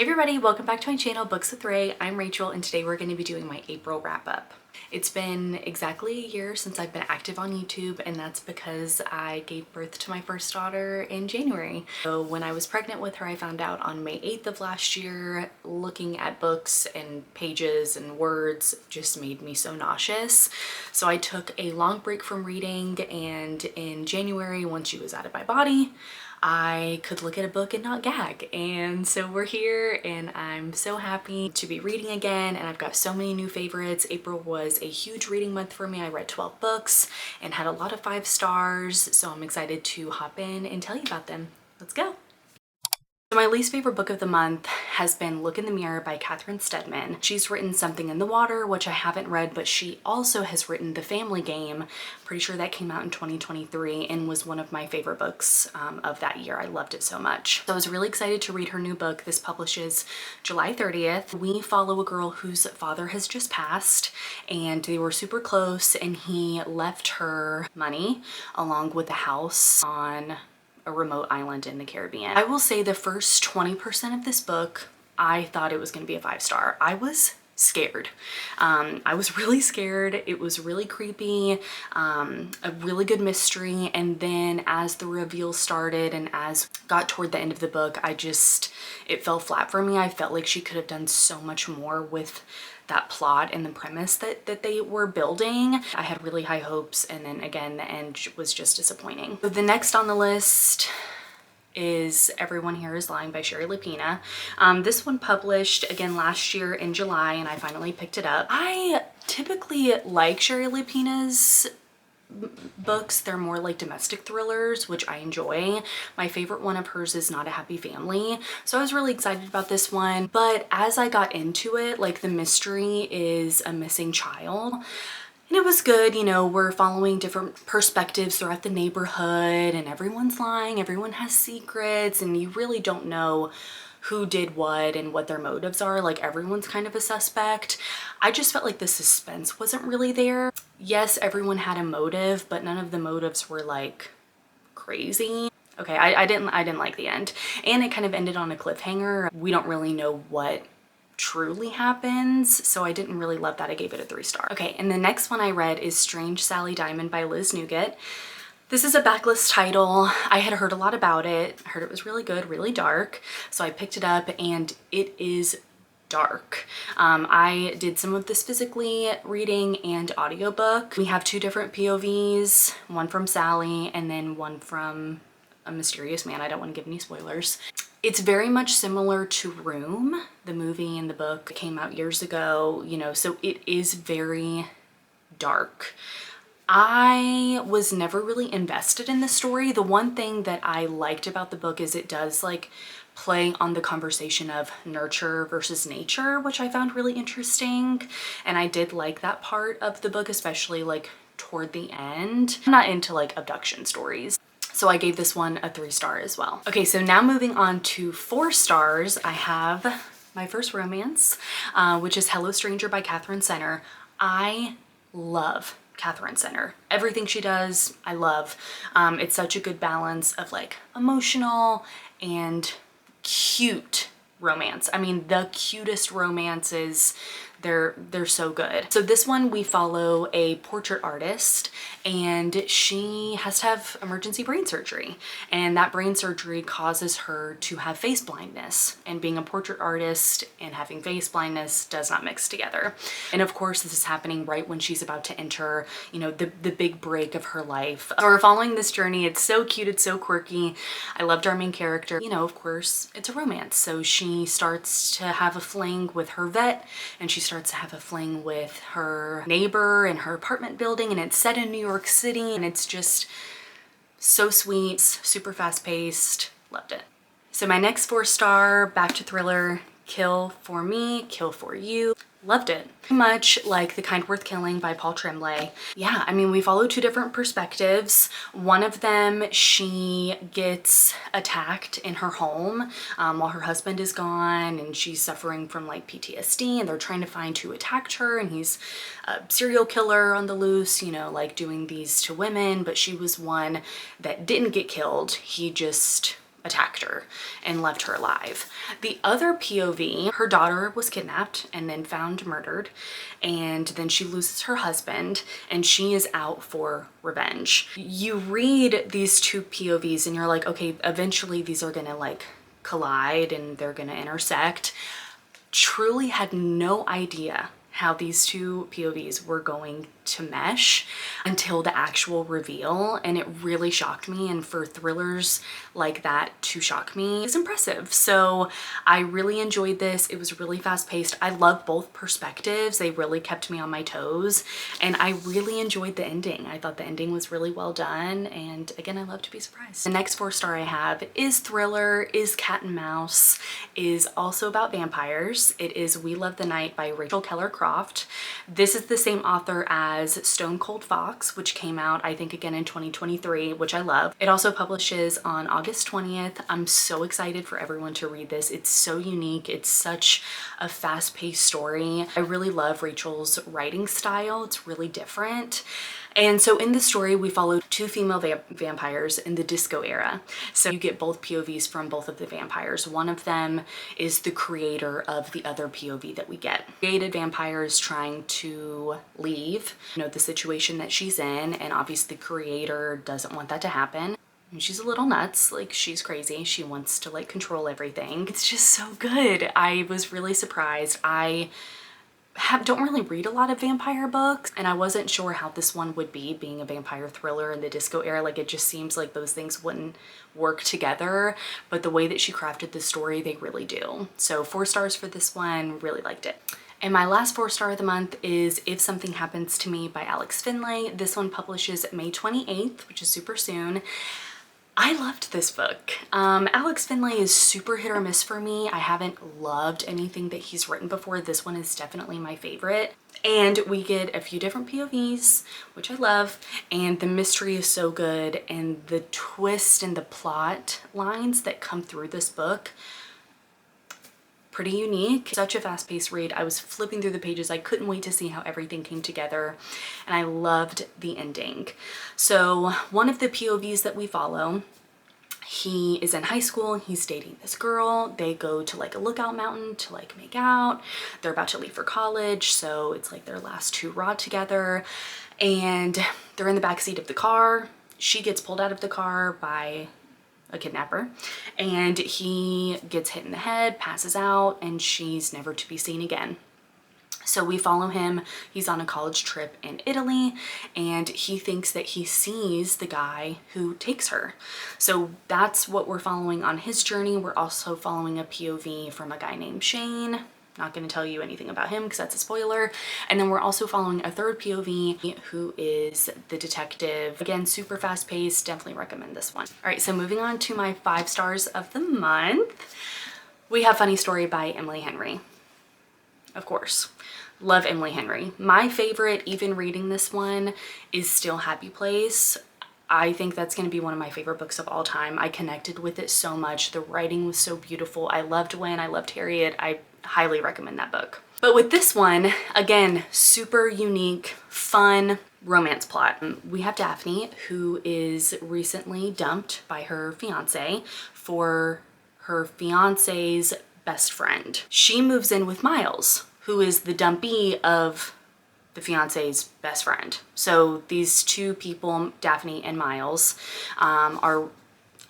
Hey everybody, welcome back to my channel, Books with Ray. I'm Rachel and today we're going to be doing my April wrap up. It's been exactly a year since I've been active on YouTube, and that's because I gave birth to my first daughter in January. So when I was pregnant with her, I found out on May 8th of last year. Looking at books and pages and words just made me so nauseous. So I took a long break from reading, and in January, once she was out of my body, I could look at a book and not gag. And so we're here and I'm so happy to be reading again, and I've got so many new favorites. April was a huge reading month for me. I read 12 books and had a lot of 5 stars, so I'm excited to hop in and tell you about them. Let's go. So my least favorite book of the month has been Look in the Mirror by Catherine Steadman. She's written Something in the Water, which I haven't read, but she also has written The Family Game. Pretty sure that came out in 2023 and was one of my favorite books of that year. I loved it so much. So I was really excited to read her new book. This publishes July 30th. We follow a girl whose father has just passed, and they were super close, and he left her money along with a house on a remote island in the Caribbean. I will say the first 20% of this book, I thought it was going to be a 5-star. I was scared. I was really scared. It was really creepy, a really good mystery. And then as the reveal started and as got toward the end of the book, it fell flat for me. I felt like she could have done so much more with that plot and the premise that they were building. I had really high hopes, and then again, the end was just disappointing. So the next on the list is Everyone Here Is Lying by Sherry Lapina. This one published again last year in July, and I finally picked it up. I typically like Sherry Lapina's books. They're more like domestic thrillers, which I enjoy. My favorite one of hers is Not a Happy Family. So I was really excited about this one, but as I got into it, like the mystery is a missing child. And it was good, you know, we're following different perspectives throughout the neighborhood, and everyone's lying, everyone has secrets, and you really don't know who did what and what their motives are. Like, everyone's kind of a suspect. I just felt like the suspense wasn't really there. Yes, everyone had a motive, but none of the motives were like crazy. Okay, I didn't like the end. And it kind of ended on a cliffhanger. We don't really know what truly happens, so I didn't really love that. I gave it a 3-star. Okay, and the next one I read is Strange Sally Diamond by Liz Nougat. This is a backlist title. I had heard a lot about it. I heard it was really good, really dark. So I picked it up, and it is dark. I did some of this physically reading and audiobook. We have 2 different POVs, one from Sally and then one from a mysterious man. I don't want to give any spoilers. It's very much similar to Room, the movie and the book that came out years ago, you know, so it is very dark. I was never really invested in the story. The one thing that I liked about the book is it does like play on the conversation of nurture versus nature, which I found really interesting. And I did like that part of the book, especially like toward the end. I'm not into like abduction stories, so I gave this one a 3-star as well. Okay, so now moving on to 4 stars, I have my first romance, which is Hello Stranger by Catherine Center. I love Catherine Center. Everything she does, I love. It's such a good balance of like emotional and cute romance. I mean, the cutest romances, they're so good. So this one, we follow a portrait artist, and she has to have emergency brain surgery, and that brain surgery causes her to have face blindness, and being a portrait artist and having face blindness does not mix together. And of course, this is happening right when she's about to enter, you know, the big break of her life. So we're following this journey. It's so cute, it's so quirky. I loved our main character. You know, of course, it's a romance. So she starts to have a fling with her vet, and she starts to have a fling with her neighbor in her apartment building, and it's set in New York City, and it's just so sweet, super fast-paced. Loved it. So my next 4-star, back to thriller, Kill for Me, Kill for You. Loved it. Much like The Kind Worth Killing by Paul Tremblay. Yeah, I mean, we follow 2 different perspectives. One of them, she gets attacked in her home while her husband is gone, and she's suffering from like PTSD, and they're trying to find who attacked her, and he's a serial killer on the loose, you know, like doing these to women, but she was one that didn't get killed. He just attacked her and left her alive. The other POV, her daughter was kidnapped and then found murdered, and then she loses her husband and she is out for revenge. You read these two POVs and you're like, okay, eventually these are gonna like collide and they're gonna intersect. Truly had no idea how these two POVs were going to mesh until the actual reveal, and it really shocked me, and for thrillers like that to shock me is impressive. So I really enjoyed this. It was really fast paced. I love both perspectives. They really kept me on my toes, and I really enjoyed the ending. I thought the ending was really well done, and again, I love to be surprised. The next 4-star I have is thriller, is cat and mouse, is also about vampires. It is We Love the Night by Rachel Keller Croft. This is the same author as Stone Cold Fox, which came out I think again in 2023, which I love. It also publishes on August 20th. I'm so excited for everyone to read this. It's so unique. It's such a fast-paced story. I really love Rachel's writing style. It's really different. And so in the story, we follow two female vampires in the disco era. So you get both POVs from both of the vampires. One of them is the creator of the other POV that we get. Created vampires trying to leave, you know, the situation that she's in, and obviously the creator doesn't want that to happen. And she's a little nuts, like she's crazy. She wants to like control everything. It's just so good. I was really surprised. I don't really read a lot of vampire books, and I wasn't sure how this one would be, being a vampire thriller in the disco era. Like, it just seems like those things wouldn't work together, but the way that she crafted the story, they really do. So 4 stars for this one, really liked it. And my last 4-star of the month is If Something Happens to Me by Alex Finlay. This one publishes May 28th, which is super soon. I loved this book. Alex Finlay is super hit or miss for me. I haven't loved anything that he's written before. This one is definitely my favorite. And we get a few different POVs, which I love, and the mystery is so good, and the twist and the plot lines that come through this book, pretty unique. Such a fast-paced read. I was flipping through the pages. I couldn't wait to see how everything came together, and I loved the ending. So one of the POVs that we follow, he is in high school, he's dating this girl. They go to like a lookout mountain to like make out. They're about to leave for college, so it's like their last hurrah together, and they're in the backseat of the car. She gets pulled out of the car by a kidnapper, and he gets hit in the head, passes out, and she's never to be seen again. So we follow him. He's on a college trip in Italy, and he thinks that he sees the guy who takes her. So that's what we're following on his journey. We're also following a POV from a guy named Shane. Not going to tell you anything about him because that's a spoiler. And then we're also following a third POV who is the detective. Again, super fast paced. Definitely recommend this one. All right, so moving on to my 5 stars of the month. We have Funny Story by Emily Henry. Of course. Love Emily Henry. My favorite, even reading this one, is still Happy Place. I think that's going to be one of my favorite books of all time. I connected with it so much. The writing was so beautiful. I loved Wynn. I loved Harriet. I highly recommend that book. But with this one, again, super unique, fun romance plot. We have Daphne, who is recently dumped by her fiance for her fiance's best friend. She moves in with Miles, who is the dumpee of the fiance's best friend. So these two people, Daphne and Miles, are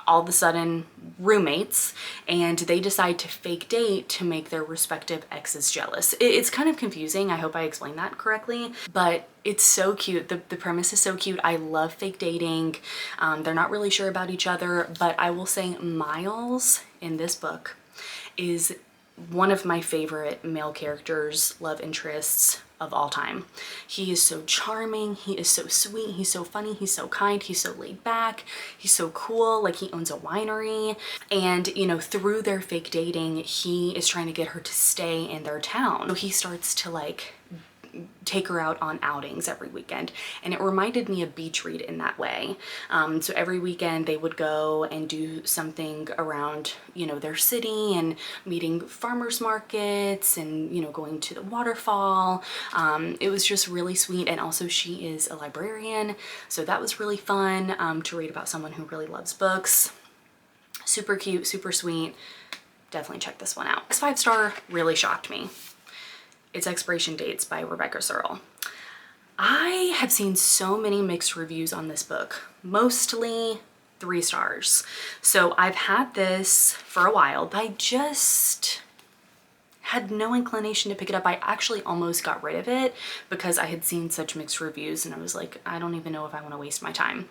all of a sudden roommates, and they decide to fake date to make their respective exes jealous. It's kind of confusing. I hope I explained that correctly, but it's so cute. The premise is so cute. I love fake dating. They're not really sure about each other, but I will say Miles in this book is one of my favorite male characters, love interests of all time. He is so charming, he is so sweet, he's so funny, he's so kind, he's so laid back, he's so cool. Like, he owns a winery, and you know, through their fake dating, he is trying to get her to stay in their town. So he starts to like take her out on outings every weekend, and it reminded me of Beach Read in that way. So every weekend they would go and do something around, you know, their city, and meeting farmers markets, and you know, going to the waterfall. It was just really sweet, and also she is a librarian, so that was really fun to read about someone who really loves books. Super cute, super sweet. Definitely check this one out. This 5-star really shocked me. It's Expiration Dates by Rebecca Searle. I have seen so many mixed reviews on this book, mostly 3 stars. So I've had this for a while, but I just had no inclination to pick it up. I actually almost got rid of it because I had seen such mixed reviews and I was like, I don't even know if I want to waste my time.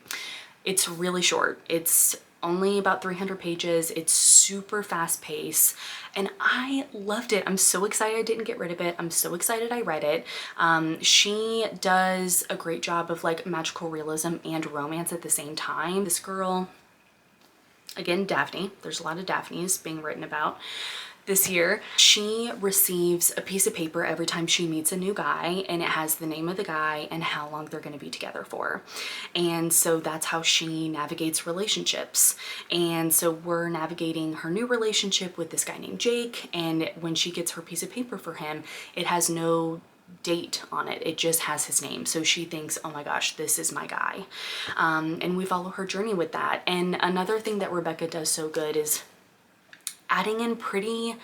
It's really short. It's only about 300 pages. It's super fast paced and I loved it. I'm so excited I didn't get rid of it. I'm so excited I read it. She does a great job of like magical realism and romance at the same time. This girl, again, Daphne, there's a lot of Daphnes being written about this year. She receives a piece of paper every time she meets a new guy and it has the name of the guy and how long they're going to be together for. And so that's how she navigates relationships. And so we're navigating her new relationship with this guy named Jake, and when she gets her piece of paper for him, it has no date on it. It just has his name. So she thinks, oh my gosh, this is my guy. And we follow her journey with that. And another thing that Rebecca does so good is adding in pretty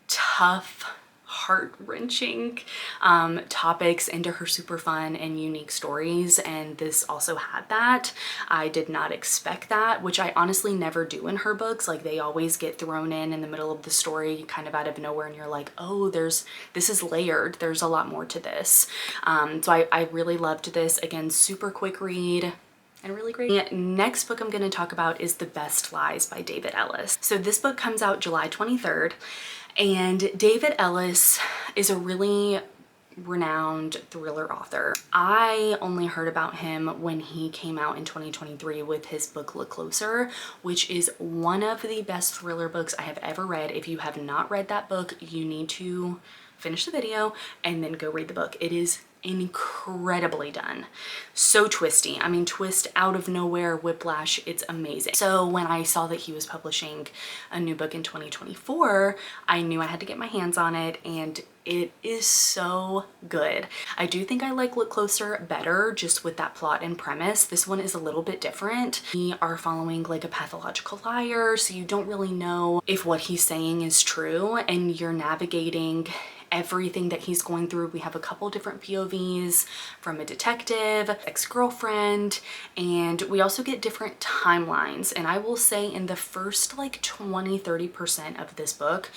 tough, heart-wrenching topics into her super fun and unique stories, and this also had that. I did not expect that, which I honestly never do in her books. Like, they always get thrown in the middle of the story kind of out of nowhere, and you're like, oh, this is layered. There's a lot more to this. So I really loved this. Again, super quick read and really great. The next book I'm going to talk about is The Best Lies by David Ellis. So this book comes out July 23rd, and David Ellis is a really renowned thriller author. I only heard about him when he came out in 2023 with his book Look Closer, which is one of the best thriller books I have ever read. If you have not read that book, you need to finish the video and then go read the book. It is incredibly done. So twisty. I mean, twist out of nowhere, whiplash. It's amazing. So when I saw that he was publishing a new book in 2024, I knew I had to get my hands on it, and it is so good. I do think I like Look Closer better just with that plot and premise. This one is a little bit different. We are following like a pathological liar, so you don't really know if what he's saying is true, and you're navigating everything that he's going through. We have a couple different POVs from a detective, ex-girlfriend, and we also get different timelines. And I will say in the first like 20-30% of this book,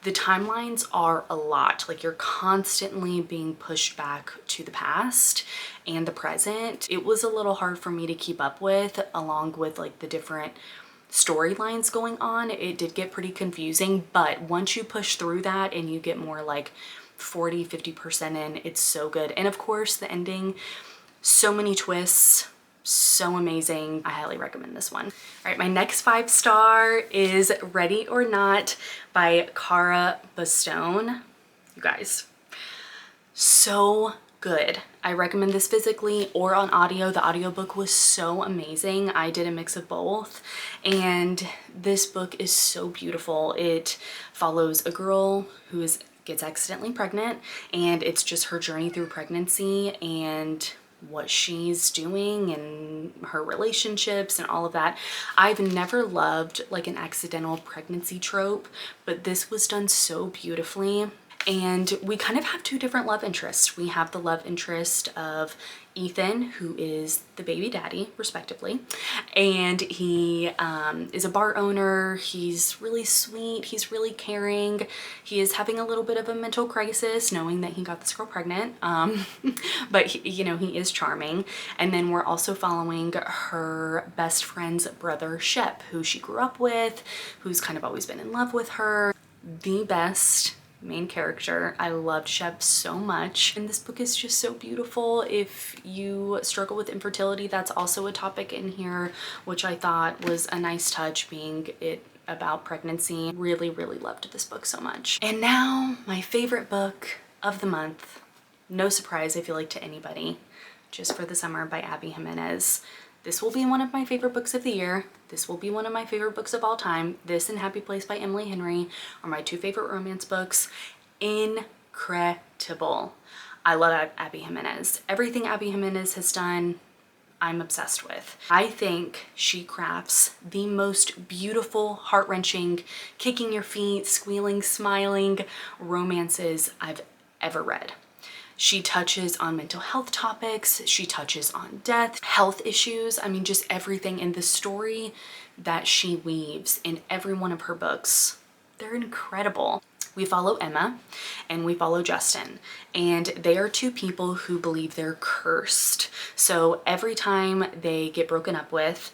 the timelines are a lot. Like, you're constantly being pushed back to the past and the present. It was a little hard for me to keep up with, along with like the different storylines going on. It did get pretty confusing, but once you push through that and you get more like 40-50% in, it's so good. And of course the ending, so many twists, so amazing. I highly recommend this one. All right, my next 5-star is Ready or Not by Cara Bastone. You guys, so good. I recommend this physically or on audio. The audiobook was so amazing. I did a mix of both, and this book is so beautiful. It follows a girl who gets accidentally pregnant, and it's just her journey through pregnancy and what she's doing and her relationships and all of that. I've never loved like an accidental pregnancy trope, but this was done so beautifully. And we kind of have 2 different love interests. We have the love interest of Ethan, who is the baby daddy, respectively, and he is a bar owner. He's really sweet. He's really caring. He is having a little bit of a mental crisis knowing that he got this girl pregnant, but he, you know, he is charming. And then we're also following her best friend's brother, Shep, who she grew up with, who's kind of always been in love with her. The best main character. I loved Shep so much, and this book is just so beautiful. If you struggle with infertility, that's also a topic in here, which I thought was a nice touch, being it about pregnancy. Really loved this book so much. And now my favorite book of the month, no surprise I feel like to anybody, Just for the Summer by Abby Jimenez. This will be one of my favorite books of the year. This will be one of my favorite books of all time. This and Happy Place by Emily Henry are my 2 favorite romance books. Incredible. I love Abby Jimenez. Everything Abby Jimenez has done, I'm obsessed with. I think she crafts the most beautiful, heart-wrenching, kicking your feet, squealing, smiling romances I've ever read. She touches on mental health topics, she touches on death, health issues, I mean just everything in the story that she weaves in every one of her books. They're incredible. We follow Emma and we follow Justin, and they are two people who believe they're cursed. So every time they get broken up with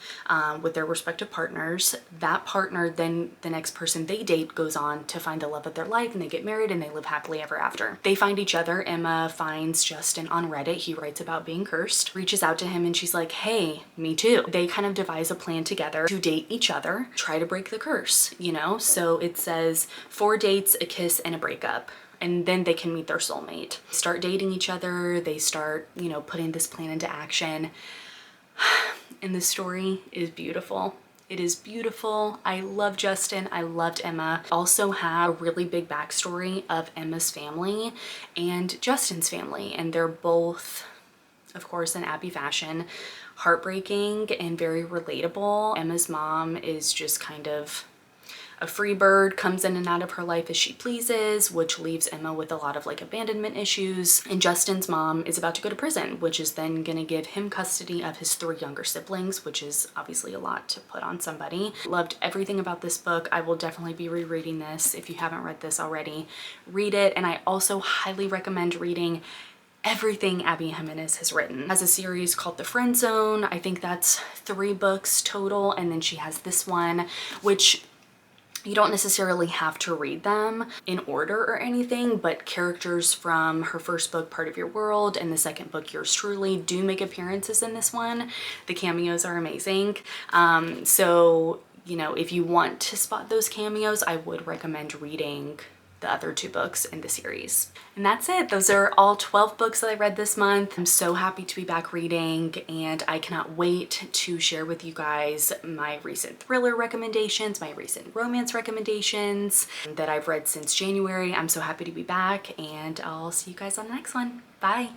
their respective partners, that partner, then the next person they date goes on to find the love of their life, and they get married and they live happily ever after. They find each other. Emma finds Justin on Reddit. He writes about being cursed, reaches out to him, and she's like, hey, me too. They kind of devise a plan together to date each other, try to break the curse, you know? So it says 4 dates, a kiss, and a breakup, and then they can meet their soulmate. Start dating each other, they start, you know, putting this plan into action. And the story is beautiful. It is beautiful. I love Justin. I loved Emma. Also have a really big backstory of Emma's family and Justin's family, and they're both, of course, in Abby fashion, heartbreaking and very relatable. Emma's mom is just kind of a free bird, comes in and out of her life as she pleases, which leaves Emma with a lot of like abandonment issues. And Justin's mom is about to go to prison, which is then gonna give him custody of his 3 younger siblings, which is obviously a lot to put on somebody. Loved everything about this book. I will definitely be rereading this. If you haven't read this already, read it. And I also highly recommend reading everything Abby Jimenez has written. Has a series called The Friend Zone. I think that's 3 books total. And then she has this one, which you don't necessarily have to read them in order or anything, but characters from her first book, Part of Your World, and the second book, Yours Truly, do make appearances in this one. The cameos are amazing. So, you know, if you want to spot those cameos, I would recommend reading the other 2 books in the series. And that's it. Those are all 12 books that I read this month. I'm so happy to be back reading, and I cannot wait to share with you guys my recent thriller recommendations, my recent romance recommendations that I've read since January. I'm so happy to be back, and I'll see you guys on the next one. Bye.